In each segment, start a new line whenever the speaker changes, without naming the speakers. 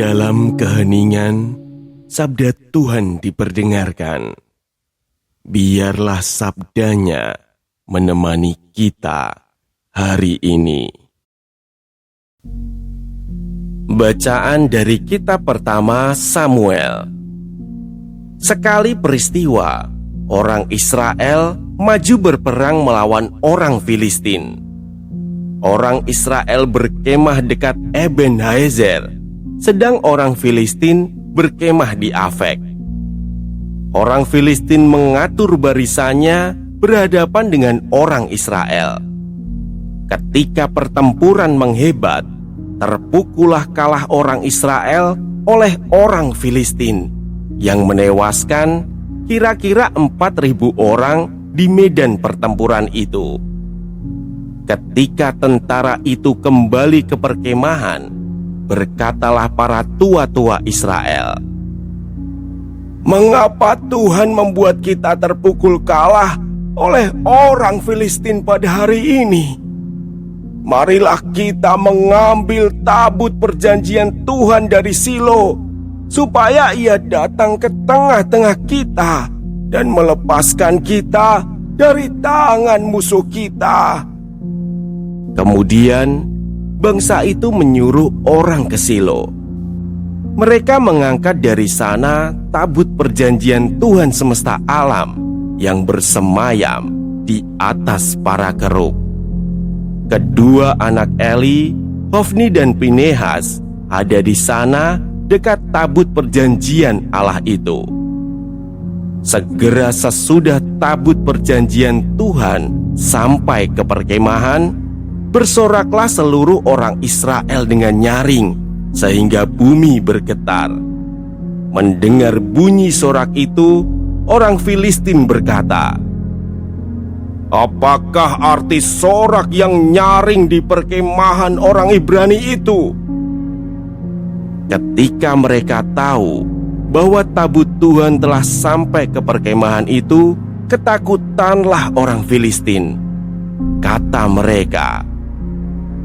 Dalam keheningan, sabda Tuhan diperdengarkan. Biarlah sabdanya menemani kita hari ini. Bacaan dari kitab pertama Samuel. Sekali peristiwa, orang Israel maju berperang melawan orang Filistin. Orang Israel berkemah dekat Ebenezer, sedang orang Filistin berkemah di Afek. Orang Filistin mengatur barisannya berhadapan dengan orang Israel. Ketika pertempuran menghebat, terpukullah kalah orang Israel oleh orang Filistin yang menewaskan kira-kira 4.000 orang di medan pertempuran itu. Ketika tentara itu kembali ke perkemahan, berkatalah para tua-tua Israel, "Mengapa Tuhan membuat kita terpukul kalah oleh orang Filistin pada hari ini? Marilah kita mengambil tabut perjanjian Tuhan dari Silo, supaya ia datang ke tengah-tengah kita dan melepaskan kita dari tangan musuh kita." Kemudian bangsa itu menyuruh orang ke Silo. Mereka mengangkat dari sana tabut perjanjian Tuhan semesta alam yang bersemayam di atas para keruk. Kedua anak Eli, Hofni dan Pinehas, ada di sana dekat tabut perjanjian Allah itu. Segera sesudah tabut perjanjian Tuhan sampai ke perkemahan, bersoraklah seluruh orang Israel dengan nyaring, sehingga bumi bergetar. Mendengar bunyi sorak itu, orang Filistin berkata, "Apakah arti sorak yang nyaring di perkemahan orang Ibrani itu?" Ketika mereka tahu bahwa tabut Tuhan telah sampai ke perkemahan itu, ketakutanlah orang Filistin. Kata mereka,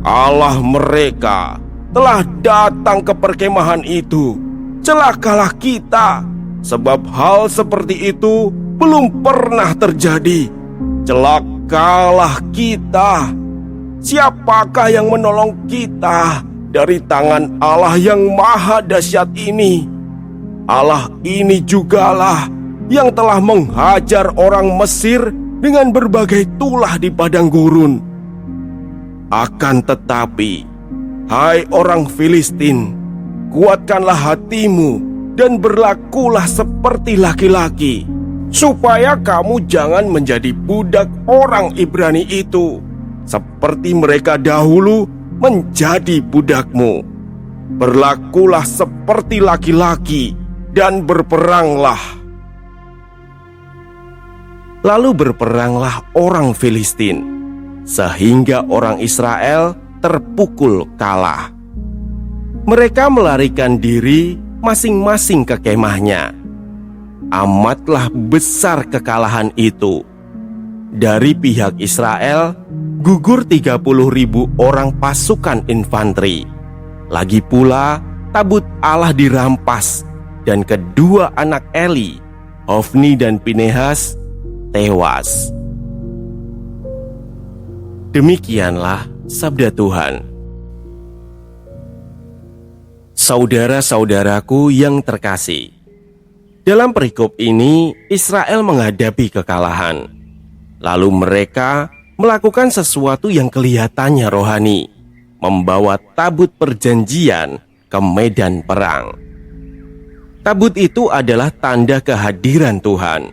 "Allah mereka telah datang ke perkemahan itu. Celakalah kita, sebab hal seperti itu belum pernah terjadi. Celakalah kita. Siapakah yang menolong kita dari tangan Allah yang maha dahsyat ini? Allah ini jugalah yang telah menghajar orang Mesir dengan berbagai tulah di padang gurun. Akan tetapi, hai orang Filistin, kuatkanlah hatimu dan berlakulah seperti laki-laki, supaya kamu jangan menjadi budak orang Ibrani itu, seperti mereka dahulu menjadi budakmu. Berlakulah seperti laki-laki dan berperanglah." Lalu berperanglah orang Filistin, sehingga orang Israel terpukul kalah. Mereka melarikan diri masing-masing ke kemahnya. Amatlah besar kekalahan itu. Dari pihak Israel gugur 30.000 orang pasukan infanteri. Lagi pula tabut Allah dirampas, dan kedua anak Eli, Hofni dan Pinehas, tewas. Demikianlah sabda Tuhan. Saudara-saudaraku yang terkasih, dalam perikop ini Israel menghadapi kekalahan. Lalu mereka melakukan sesuatu yang kelihatannya rohani, membawa tabut perjanjian ke medan perang. Tabut itu adalah tanda kehadiran Tuhan.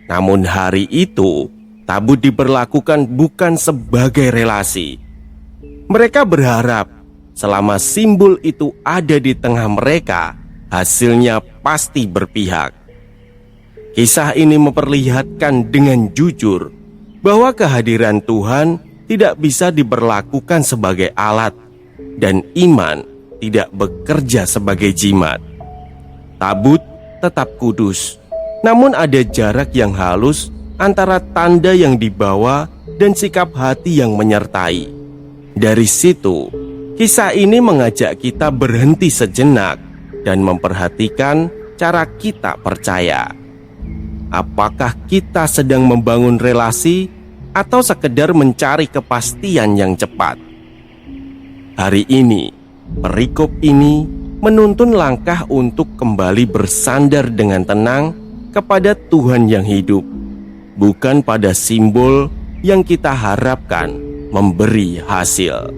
Namun hari itu tabut diperlakukan bukan sebagai relasi. Mereka berharap selama simbol itu ada di tengah mereka, hasilnya pasti berpihak. Kisah ini memperlihatkan dengan jujur bahwa kehadiran Tuhan tidak bisa diperlakukan sebagai alat, dan iman tidak bekerja sebagai jimat. Tabut tetap kudus, namun ada jarak yang halus antara tanda yang dibawa dan sikap hati yang menyertai. Dari situ, kisah ini mengajak kita berhenti sejenak dan memperhatikan cara kita percaya. Apakah kita sedang membangun relasi atau sekedar mencari kepastian yang cepat? Hari ini, perikop ini menuntun langkah untuk kembali bersandar dengan tenang kepada Tuhan yang hidup, bukan pada simbol yang kita harapkan memberi hasil.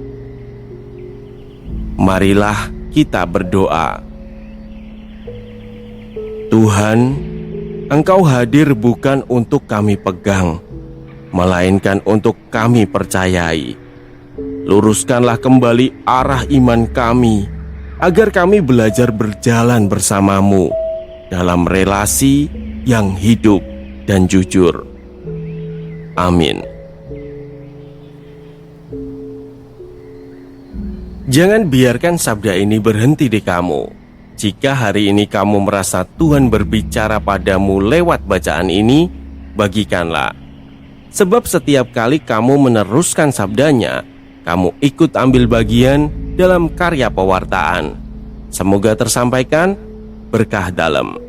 Marilah kita berdoa. Tuhan, Engkau hadir bukan untuk kami pegang, melainkan untuk kami percayai. Luruskanlah kembali arah iman kami, agar kami belajar berjalan bersama-Mu dalam relasi yang hidup dan jujur. Amin. Jangan biarkan sabda ini berhenti di kamu. Jika hari ini kamu merasa Tuhan berbicara padamu lewat bacaan ini, bagikanlah. Sebab setiap kali kamu meneruskan sabdanya, kamu ikut ambil bagian dalam karya pewartaan. Semoga tersampaikan berkah dalam.